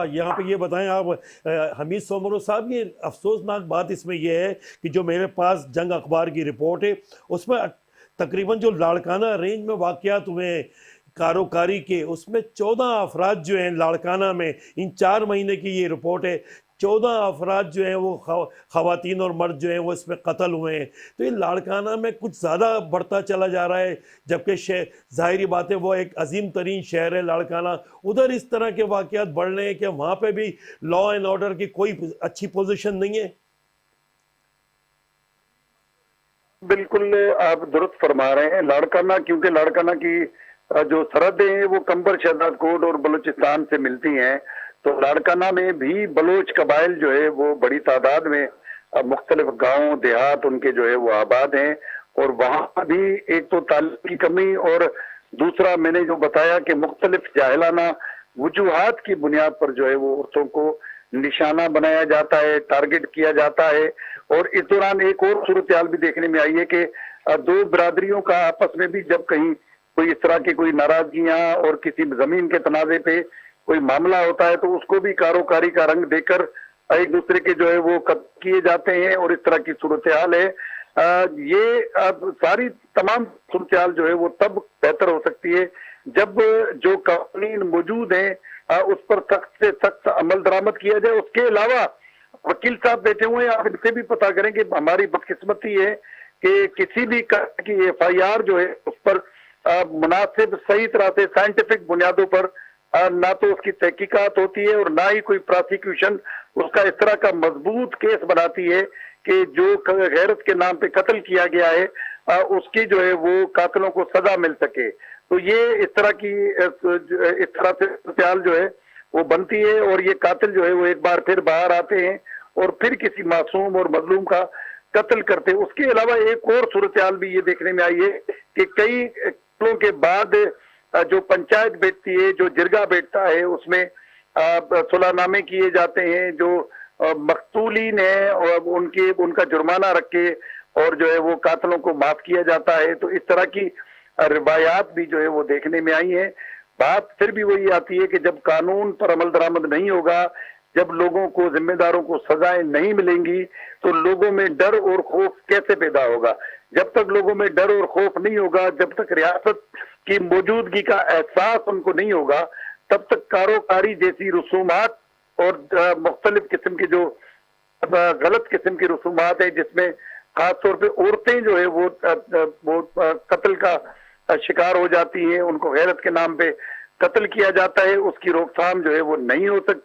यहाँ पे ये बताएं आप हमीद सोमरो साहब, ये अफसोसनाक बात इसमें ये है कि जो मेरे पास जंग अखबार की रिपोर्ट है उसमें तकरीबन जो लाड़काना रेंज में वाक़यात हुए हैं कारोकारी के, उसमें 14 अफराद जो हैं लाड़काना में, इन 4 महीने की ये रिपोर्ट है, 14 अफराद जो हैं वो ख़वातीन और मर्द जो हैं वो इसमें कत्ल हुए हैं। तो ये लाड़काना में कुछ ज़्यादा बढ़ता चला जा रहा है, जबकि ज़ाहिरी बात है वो एक अजीम तरीन शहर है लाड़काना, उधर इस तरह के वाक़यात बढ़ रहे हैं कि वहाँ पे भी लॉ एंड ऑर्डर की कोई अच्छी पोजीशन नहीं है। बिल्कुल आप दुरुस्त फरमा रहे हैं। लाड़काना, क्योंकि लाड़काना की जो सरहदें हैं वो कंबर शहजाद कोट और बलूचिस्तान से मिलती हैं, तो लाड़काना में भी बलोच कबाइल जो है वो बड़ी तादाद में मुख्तलिफ गांव देहात उनके जो है वो आबाद हैं, और वहां भी एक तो तालीम की कमी और दूसरा मैंने जो बताया कि मुख्तलिफ जाहिलाना वजूहात की बुनियाद पर जो है वो औरतों को निशाना बनाया जाता है, टारगेट किया जाता है। और इस दौरान एक और सूरत हाल भी देखने में आई है कि दो बिरादरियों का आपस में भी जब कहीं कोई इस तरह की कोई नाराजगियां और किसी जमीन के तनाजे पे कोई मामला होता है तो उसको भी कारोकारी का रंग देकर एक दूसरे के जो है वो कत्ल किए जाते हैं, और इस तरह की सूरत हाल है। ये सारी तमाम सूरत हाल जो है वो तब बेहतर हो सकती है जब जो कानून मौजूद हैं उस पर सख्त से सख्त अमल दरामद किया जाए। उसके अलावा वकील साहब बैठे हुए हैं, आप इनसे भी पता करें कि हमारी बदकिस्मती है कि किसी भी की FIR जो है उस पर मुनासिब सही तरह से साइंटिफिक बुनियादों पर ना तो उसकी तहकीकात होती है और ना ही कोई प्रोसिक्यूशन उसका इस तरह का मजबूत केस बनाती है कि जो गैरत के नाम पे कत्ल किया गया है उसकी जो है वो कातिलों को सजा मिल सके। तो ये इस तरह से ख्याल जो है वो बनती है, और ये कातिल जो है वो एक बार फिर बाहर आते हैं और फिर किसी मासूम और मजलूम का कत्ल करते हैं। उसके अलावा एक और सूरत हाल भी ये देखने में आई है कि कई कत्लों के बाद जो पंचायत बैठती है, जो जिरगा बैठता है, उसमें सुलहनामे किए जाते हैं, जो मकतूलीन है और उनका जुर्माना रख के और जो है वो कातिलों को माफ किया जाता है। तो इस तरह की रिवायात भी जो है वो देखने में आई है। बात फिर भी वही आती है कि जब कानून पर अमल दरामद नहीं होगा, जब लोगों को, जिम्मेदारों को सजाएं नहीं मिलेंगी, तो लोगों में डर और खौफ कैसे पैदा होगा? जब तक लोगों में डर और खौफ नहीं होगा, जब तक रियासत की मौजूदगी का एहसास उनको नहीं होगा, तब तक कारोकारी जैसी रसूमात और मुख्तलिफ किस्म की जो गलत किस्म की रसूमात है, जिसमें खासतौर पे औरतें जो है वो कत्ल का शिकार हो जाती हैं, उनको गैरत के नाम पे कत्ल किया जाता है, उसकी रोकथाम जो है वो नहीं हो सकती।